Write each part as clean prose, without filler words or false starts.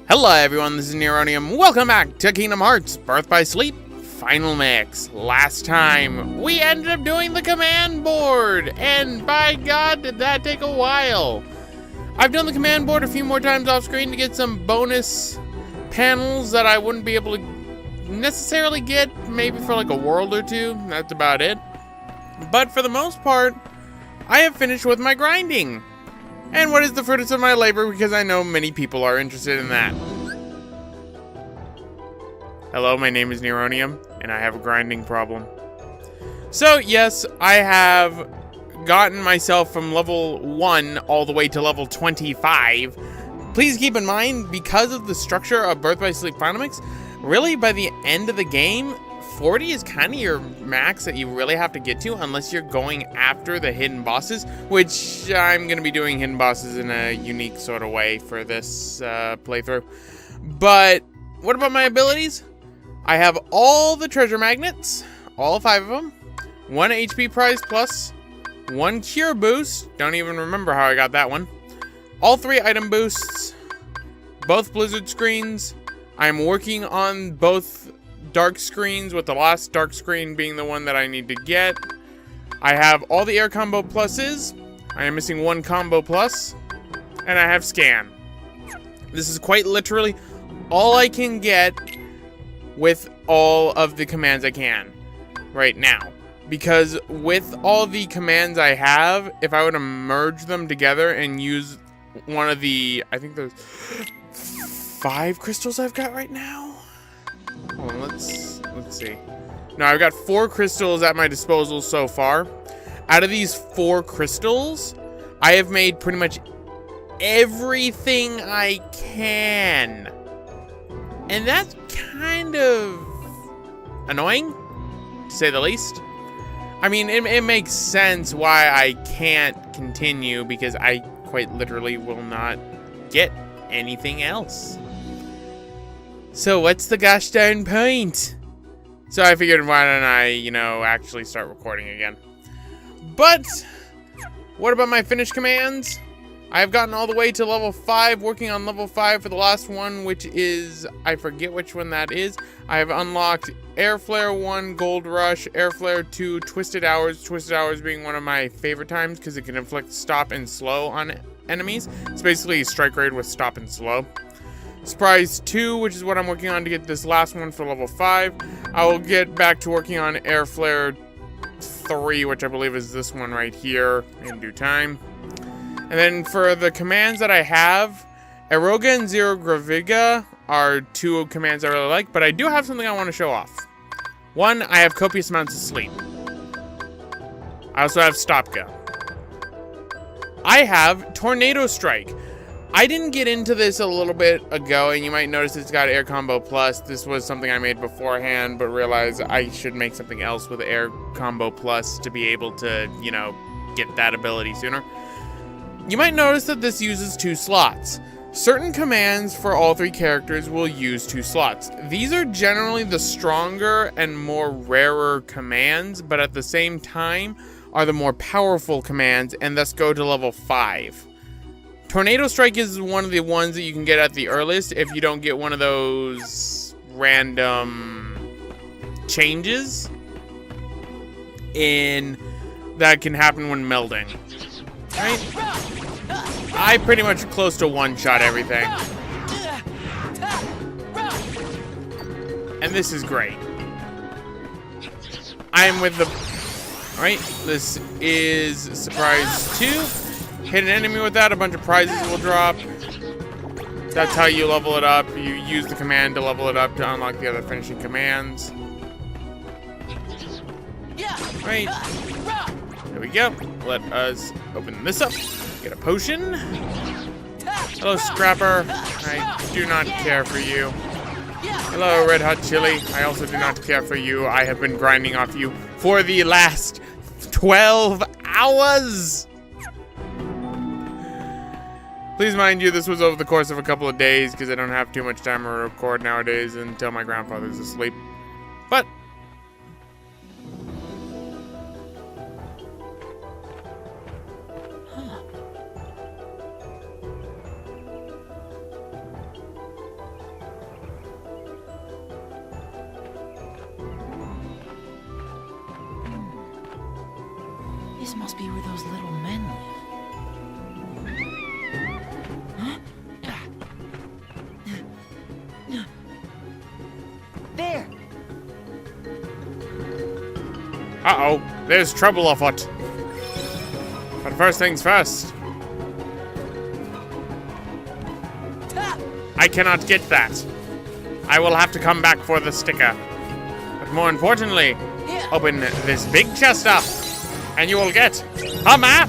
Hello everyone, this is Neronium. Welcome back to Kingdom Hearts Birth by Sleep Final Mix. Last time, we ended up doing the command board, and by God, did that take a while. I've done the command board a few more times off screen to get some bonus panels that I wouldn't be able to necessarily get, maybe for like a world or two. That's about it. But for the most part, I have finished with my grinding. And what is the fruits of my labor, because I know many people are interested in that. Hello, my name is Neronium, and I have a grinding problem. So, yes, I have gotten myself from level 1 all the way to level 25. Please keep in mind, because of the structure of Birth by Sleep Final Mix, really by the end of the game, 40 is kind of your max that you really have to get to unless you're going after the hidden bosses, which I'm going to be doing hidden bosses in a unique sort of way for this playthrough. But what about my abilities? I have all the treasure magnets, all 5 of them, 1 HP prize plus, 1 cure boost, don't even remember how I got that one, all 3 item boosts, both blizzard screens. I'm working on both dark screens, with the last dark screen being the one that I need to get. I have all the air combo pluses. I am missing 1 combo plus, and I have scan. This is quite literally all I can get with all of the commands I can right now, because with all the commands I have, if I were to merge them together and use one of the, I think there's 5 crystals I've got right now. Hold on, let's see. No, I've got 4 crystals at my disposal so far. Out of these 4 crystals, I have made pretty much everything I can. And that's kind of annoying, to say the least. I mean, it makes sense why I can't continue, because I quite literally will not get anything else. So what's the gosh darn point? So I figured, why don't I, actually start recording again. But what about my finished commands? I've gotten all the way to level 5, working on level 5 for the last one, which is, I forget which one that is. I have unlocked Air Flare 1, Gold Rush, Air Flare 2, Twisted Hours being one of my favorite times because it can inflict stop and slow on enemies. It's basically a strike raid with stop and slow. Surprise 2, which is what I'm working on to get this last one for level 5. I will get back to working on Air Flare 3, which I believe is this one right here, in due time. And then for the commands that I have, Eroga and Zero Graviga are 2 commands I really like, but I do have something I want to show off. 1, I have copious amounts of sleep. I also have Stop Go. I have Tornado Strike. I didn't get into this a little bit ago, and you might notice it's got Air Combo Plus. This was something I made beforehand, but realized I should make something else with Air Combo Plus to be able to, get that ability sooner. You might notice that this uses 2 slots. Certain commands for all 3 characters will use 2 slots. These are generally the stronger and more rarer commands, but at the same time are the more powerful commands, and thus go to level 5. Tornado Strike is one of the ones that you can get at the earliest if you don't get one of those random changes in that can happen when melding. Right? I pretty much close to one-shot everything. And this is great. I am with the... Alright, this is Surprise 2. Hit an enemy with that, a bunch of prizes will drop. That's how you level it up. You use the command to level it up to unlock the other finishing commands. Right. There we go. Let us open this up. Get a potion. Hello, Scrapper. I do not care for you. Hello, Red Hot Chili. I also do not care for you. I have been grinding off you for the last 12 hours. Please mind you, this was over the course of a couple of days because I don't have too much time to record nowadays until my grandfather's asleep. But This must be where those little men live. Huh? There! Uh-oh, there's trouble afoot. But first things first. I cannot get that. I will have to come back for the sticker. But more importantly, open this big chest up, and you will get a map.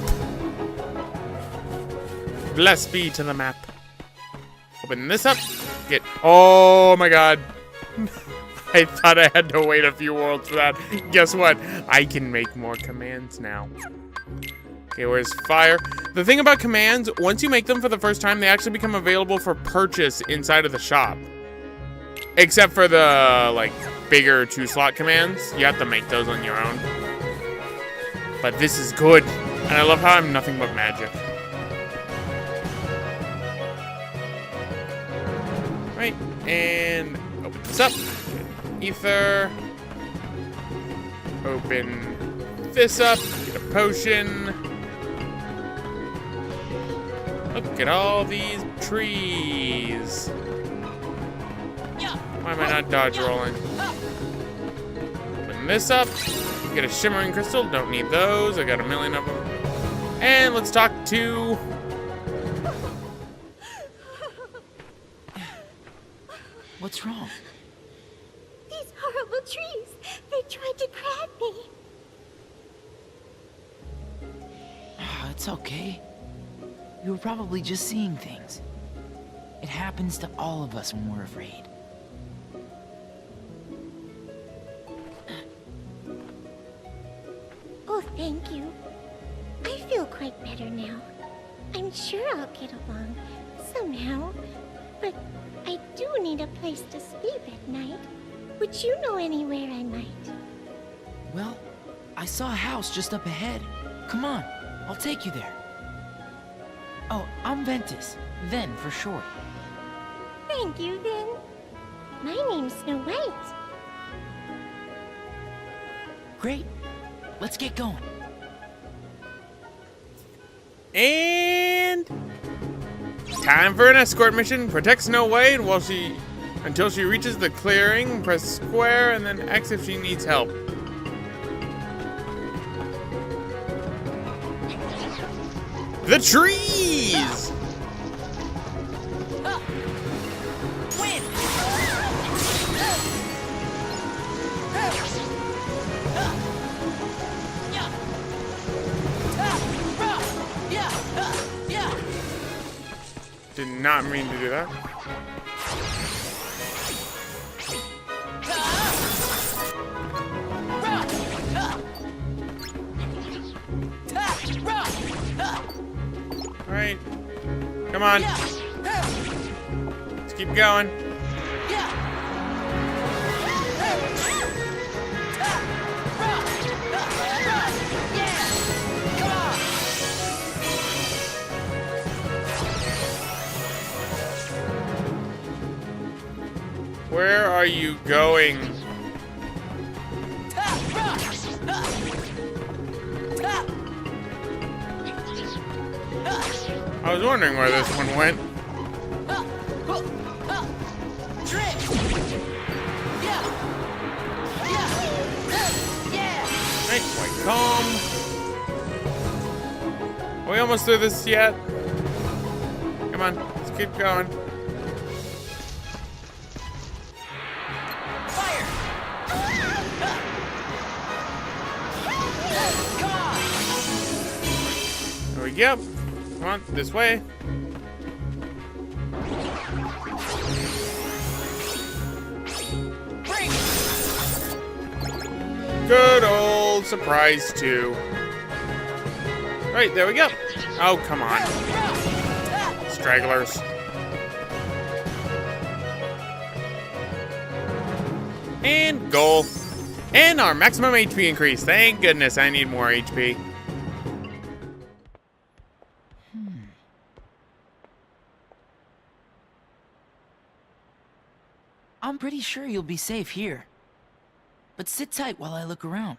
Blessed be to the map. Open this up. Get. Oh my god. I thought I had to wait a few worlds for that. Guess what? I can make more commands now. Okay, where's fire? The thing about commands, once you make them for the first time, they actually become available for purchase inside of the shop. Except for the, like, bigger 2-slot commands. You have to make those on your own. But this is good. And I love how I'm nothing but magic. Right, and open this up. Ether. Open this up. Get a potion. Look at all these trees. Why am I not dodge rolling? Open this up. Get a shimmering crystal. Don't need those. I got a million of them. And let's talk to... What's wrong? These horrible trees. They tried to grab me. It's okay. You were probably just seeing things. It happens to all of us when we're afraid. Oh, thank you. I feel quite better now. I'm sure I'll get along, somehow. But I do need a place to sleep at night. Would you know anywhere I might? Well, I saw a house just up ahead. Come on, I'll take you there. Oh, I'm Ventus. Ven for short. Thank you, then. My name's Snow White. Great. Let's get going. And... time for an escort mission. Protect Snow White until she reaches the clearing. Press square and then X if she needs help. The trees! Did not mean to do that. Alright. Come on. Let's keep going. Where are you going? I was wondering where this one went. Right, quite calm. Are we almost through this yet? Come on, let's keep going. There we go. Come on, this way. Good old surprise 2. Right, there we go. Oh, come on. Stragglers. And goal. And our maximum HP increase. Thank goodness I need more HP. I'm pretty sure you'll be safe here. But sit tight while I look around.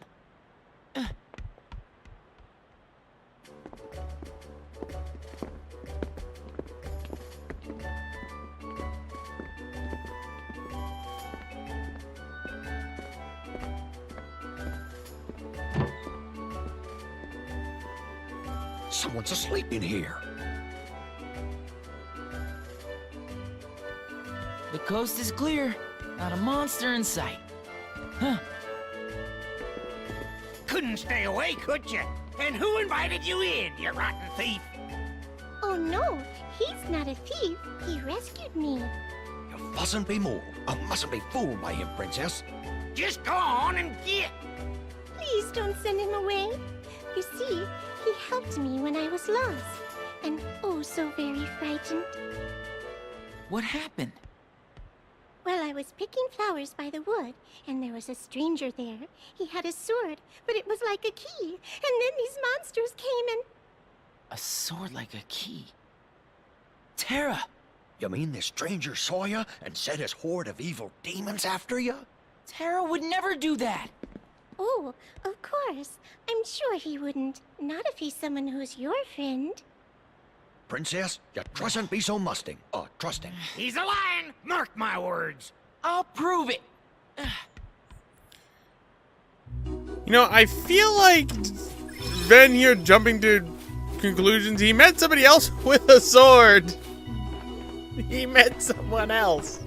Someone's asleep in here. The coast is clear. Not a monster in sight. Huh. Couldn't stay away, could you? And who invited you in, you rotten thief? Oh no, he's not a thief. He rescued me. You mustn't be moved. I mustn't be fooled by him, Princess. Just go on and get. Please don't send him away. You see, he helped me when I was lost. And oh, so very frightened. What happened? Well, I was picking flowers by the wood, and there was a stranger there. He had a sword, but it was like a key. And then these monsters came and... A sword like a key. Terra! You mean this stranger saw you and sent his horde of evil demons after you? Terra would never do that! Oh, of course. I'm sure he wouldn't. Not if he's someone who's your friend. Princess, you trustn't be so trusting. He's a lion! Mark my words! I'll prove it! You know, I feel like Ben here jumping to conclusions. He met somebody else with a sword. He met someone else.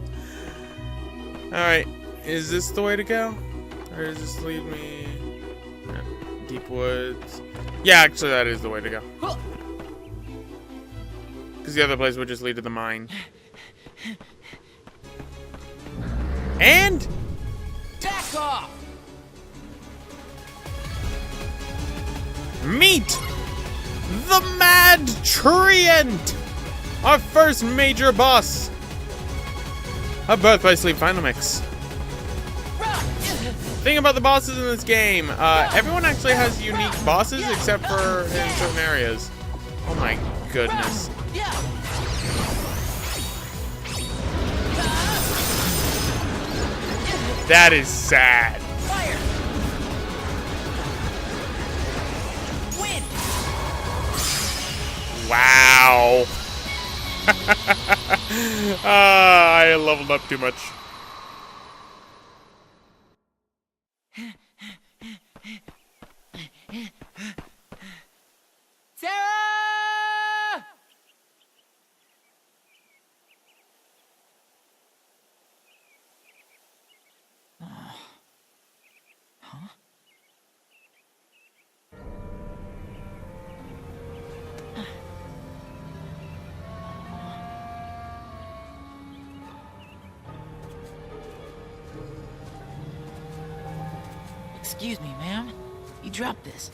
Alright, is this the way to go? Or does this lead me... Deep woods. Yeah, actually that is the way to go. Because the other place would just lead to the mine. And... Back off! meet the Mad Treant! Our first major boss of Birth by Sleep Final Mix. Thing about the bosses in this game, everyone actually has unique bosses except for in certain areas. Oh my goodness. That is sad. Fire! Wind! Wow. I leveled up too much. Sarah! Huh? Excuse me, ma'am. You dropped this.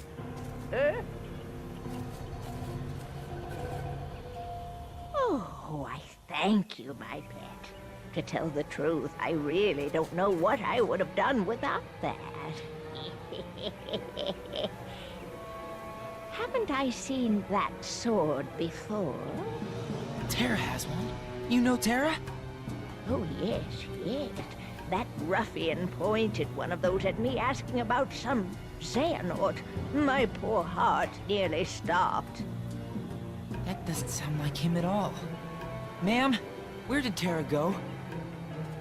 Oh, I thank you, my pet. To tell the truth, I really don't know what I would have done without that. Haven't I seen that sword before? Terra has one. You know Terra? Oh, yes, yes. That ruffian pointed one of those at me asking about some Xehanort. My poor heart nearly stopped. That doesn't sound like him at all. Ma'am, where did Terra go?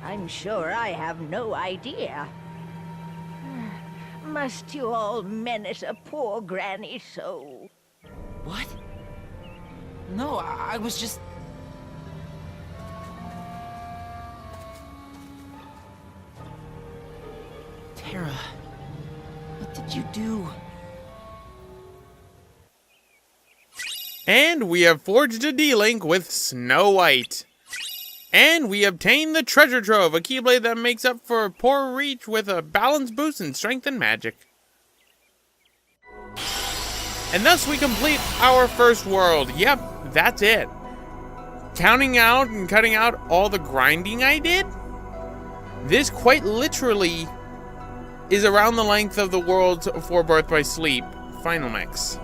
I'm sure I have no idea. Must you all menace a poor granny so? What? No, I was just... Terra, what did you do? And we have forged a D-Link with Snow White. And we obtained the Treasure Trove, a Keyblade that makes up for poor reach with a balance boost in strength and magic. And thus we complete our first world. Yep, that's it. Counting out and cutting out all the grinding I did, this quite literally is around the length of the worlds for Birth by Sleep Final Mix.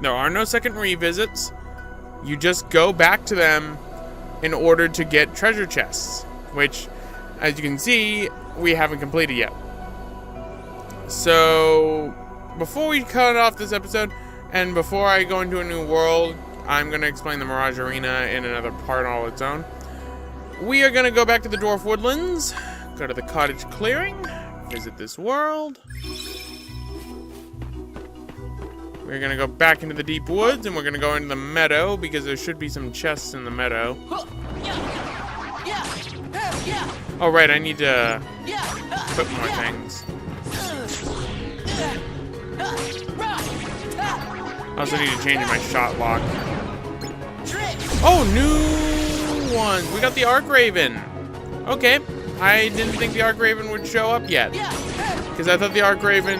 There are no second revisits. You just go back to them in order to get treasure chests, which, as you can see, we haven't completed yet. So, before we cut off this episode, and before I go into a new world, I'm going to explain the Mirage Arena in another part all its own. We are going to go back to the Dwarf Woodlands, go to the Cottage Clearing, visit this world. We're gonna go back into the deep woods, and we're gonna go into the meadow, because there should be some chests in the meadow. Oh, right, I need to put more things. I also need to change my shot lock. Oh, new ones! We got the Arc Raven! Okay, I didn't think the Arc Raven would show up yet. Because I thought the Arc Raven,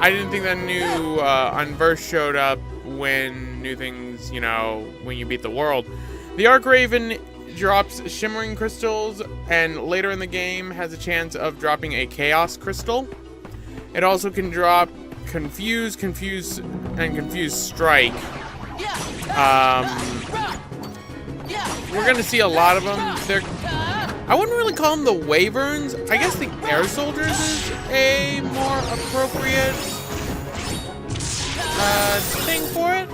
I didn't think that new Unverse showed up when new things, you know, when you beat the world. The Arc Raven drops shimmering crystals, and later in the game has a chance of dropping a Chaos Crystal. It also can drop Confuse, and Confuse Strike. We're gonna see a lot of them. I wouldn't really call them the Wyverns. I guess the Air Soldiers is a more appropriate thing for it.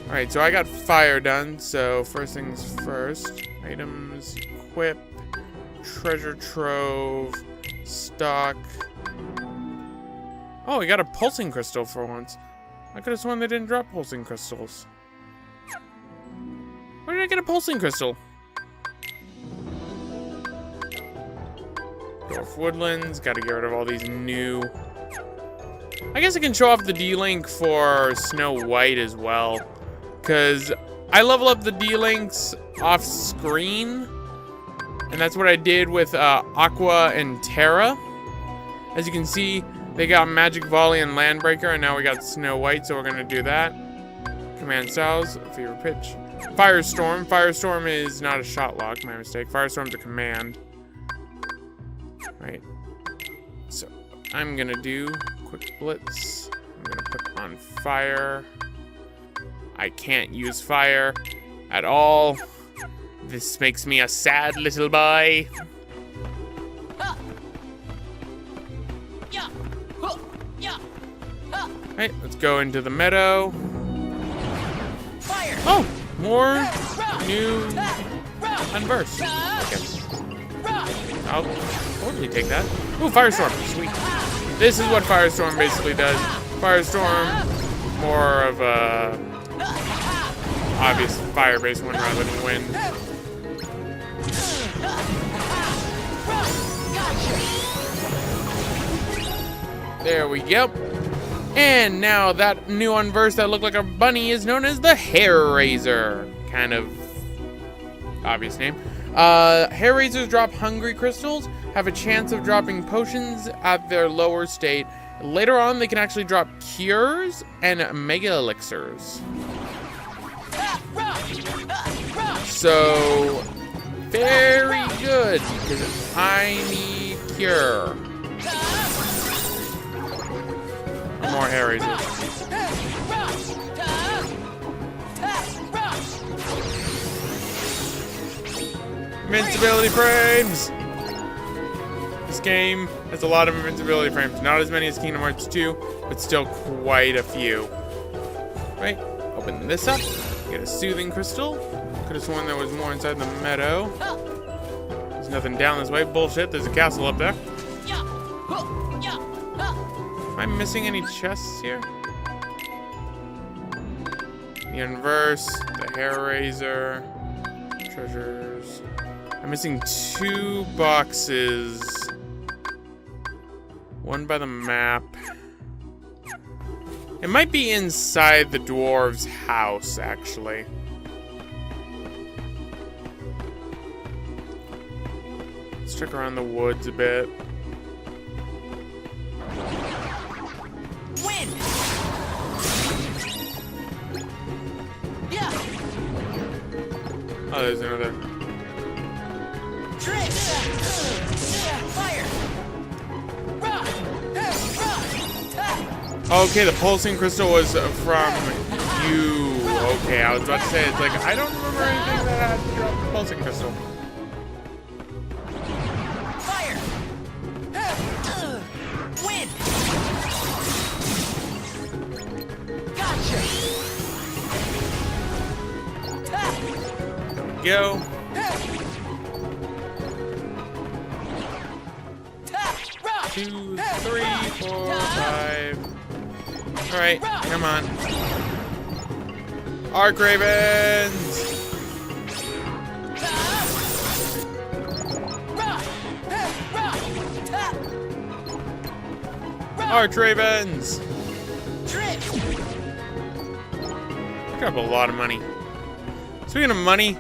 Alright, so I got fire done, so first things first. Items, equip, treasure trove, stock. Oh, we got a pulsing crystal for once. I could have sworn they didn't drop pulsing crystals. Where did I get a pulsing crystal? Dwarf Woodlands, gotta get rid of all these new... I guess I can show off the D-Link for Snow White as well. Because I level up the D-Links off screen. And that's what I did with Aqua and Terra. As you can see, they got Magic Volley and Landbreaker, and now we got Snow White, so we're gonna do that. Command Styles, Fever Pitch. Firestorm. Firestorm is not a shot lock, my mistake. Firestorm's a command. Right. So I'm gonna do Quick Blitz. I'm gonna put on fire. I can't use fire at all. This makes me a sad little boy. Right, let's go into the meadow. Oh, more new Unverse. I'll totally take that. Ooh, Firestorm, sweet. This is what Firestorm basically does. Firestorm, more of a obvious fire-based one rather than wind. There we go. And now that new Unverse that looked like a bunny is known as the Hair Razor. Kind of obvious name. Hair Razors drop Hungry Crystals, have a chance of dropping potions at their lower state. Later on, they can actually drop Cures and Mega Elixirs. So, very good, because I need Cure. More Hair Razors. Invincibility frames! This game has a lot of invincibility frames. Not as many as Kingdom Hearts 2, but still quite a few. Right, open this up. Get a Soothing Crystal. Could have sworn there was more inside the meadow. There's nothing down this way. Bullshit, there's a castle up there. Am I missing any chests here? The Unverse, the Hair Razor, treasures. I'm missing 2 boxes. One by the map. It might be inside the dwarves' house, actually. Let's check around the woods a bit. Win! Yeah! Oh, there's another. Trick! Fire! Okay, the pulsing crystal was from you. Okay, I was about to say, it's like, I don't remember anything that had to drop the pulsing crystal. Fire! Win! Gotcha! There we go. 2, 3, 4, 5. Alright, come on. Arc Ravens! Arch Ravens! Got a lot of money. Speaking of money,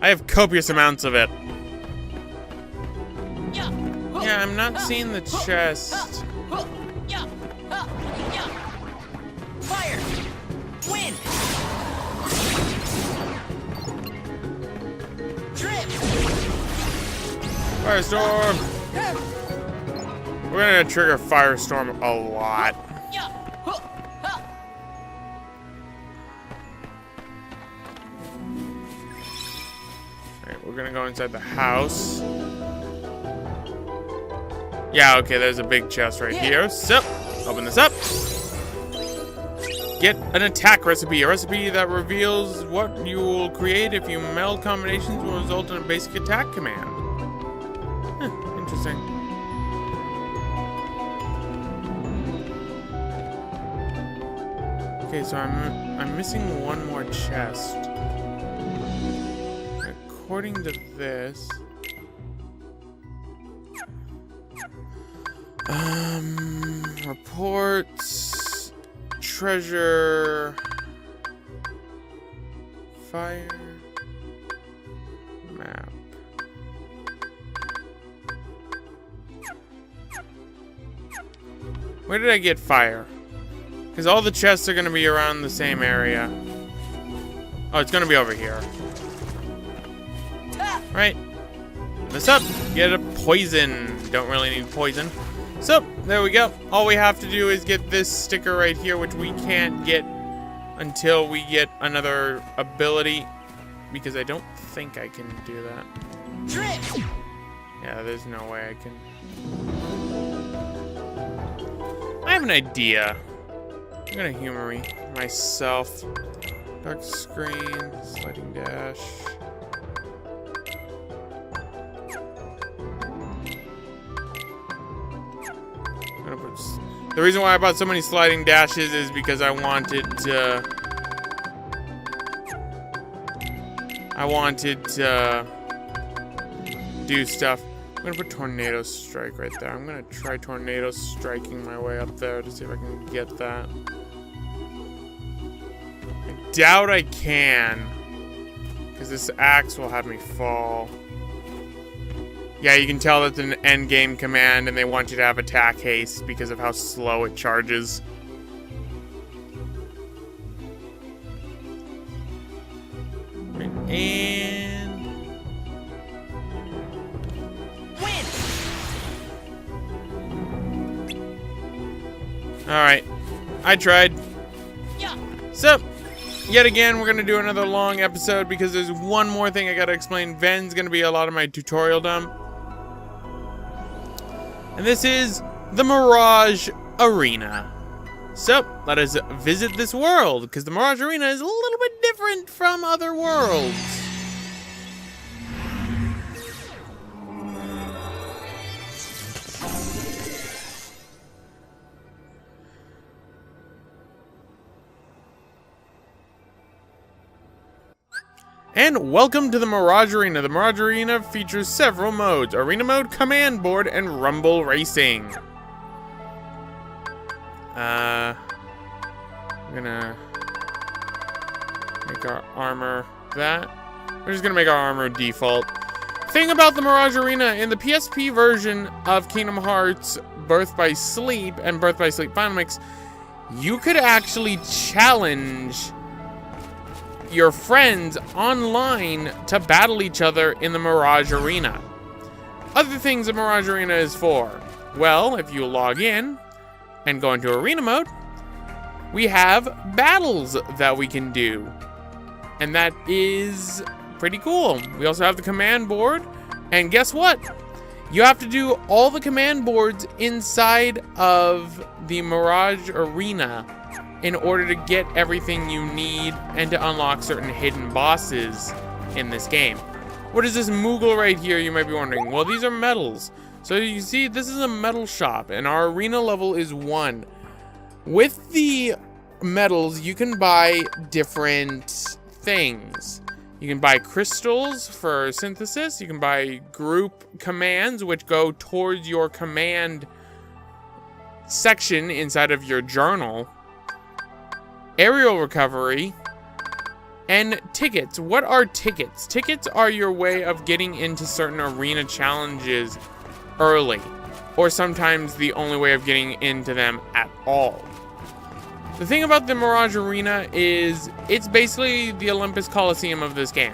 I have copious amounts of it. Yeah, I'm not seeing the chest. Fire! Wind! Drip! Firestorm! We're gonna trigger Firestorm a lot. Alright, we're gonna go inside the house. Yeah, okay, there's a big chest right here. So, open this up. Get an attack recipe. A recipe that reveals what you will create if you meld combinations will result in a basic attack command. Interesting. Okay, so I'm missing one more chest. According to this, reports, treasure, fire, map. Where did I get fire? Because all the chests are going to be around the same area. Oh, it's going to be over here. Right. This up. Get a poison. Don't really need poison. So, there we go. All we have to do is get this sticker right here, which we can't get until we get another ability. Because I don't think I can do that. Drip! Yeah, there's no way I can. I have an idea. I'm gonna humor myself. Dark screen, sliding dash. The reason why I bought so many sliding dashes is because I wanted to do stuff. I'm gonna put Tornado Strike right there. I'm gonna try Tornado Striking my way up there to see if I can get that. I doubt I can, because this axe will have me fall. Yeah, you can tell that's an end game command, and they want you to have attack haste because of how slow it charges. And Wind! alright. I tried. Yeah. So, yet again, we're gonna do another long episode because there's one more thing I gotta explain. Ven's gonna be a lot of my tutorial dump. And this is the Mirage Arena. So, let us visit this world, because the Mirage Arena is a little bit different from other worlds. And welcome to the Mirage Arena. The Mirage Arena features several modes: Arena Mode, Command Board, and Rumble Racing. I'm gonna make our armor that. We're just gonna make our armor default. Thing about the Mirage Arena, in the PSP version of Kingdom Hearts Birth by Sleep and Birth by Sleep Final Mix, you could actually challenge your friends online to battle each other in the Mirage Arena. Other things the Mirage Arena is for. Well, if you log in and go into Arena Mode, we have battles that we can do. And that is pretty cool. We also have the command board. And guess what? You have to do all the command boards inside of the Mirage Arena in order to get everything you need and to unlock certain hidden bosses in this game. What is this Moogle right here, you might be wondering? Well, these are medals. So you see, this is a medal shop, and our arena level is 1. With the medals, you can buy different things. You can buy crystals for synthesis. You can buy group commands, which go towards your command section inside of your journal. Aerial recovery. And tickets. What are tickets? Tickets are your way of getting into certain arena challenges early. Or sometimes the only way of getting into them at all. The thing about the Mirage Arena is it's basically the Olympus Coliseum of this game.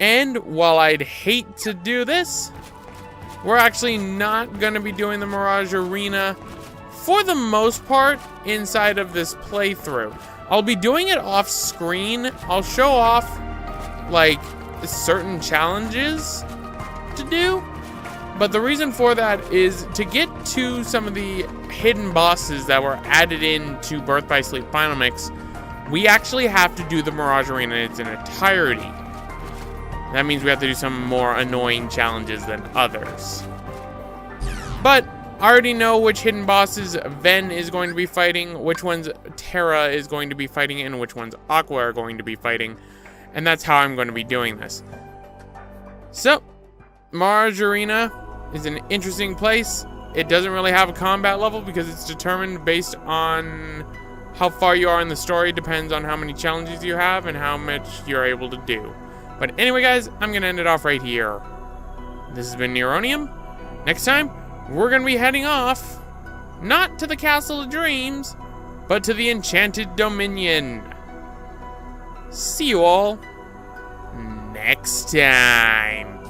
And while I'd hate to do this, we're actually not going to be doing the Mirage Arena for the most part inside of this playthrough. I'll be doing it off screen. I'll show off like certain challenges to do. But the reason for that is to get to some of the hidden bosses that were added into Birth by Sleep Final Mix, we actually have to do the Mirage Arena in its entirety. That means we have to do some more annoying challenges than others. But I already know which hidden bosses Ven is going to be fighting, which ones Terra is going to be fighting, and which ones Aqua are going to be fighting. And that's how I'm going to be doing this. So, Mirage Arena is an interesting place. It doesn't really have a combat level because it's determined based on how far you are in the story. Depends on how many challenges you have and how much you're able to do. But anyway, guys, I'm going to end it off right here. This has been Neronium. Next time, we're going to be heading off, not to the Castle of Dreams, but to the Enchanted Dominion. See you all next time.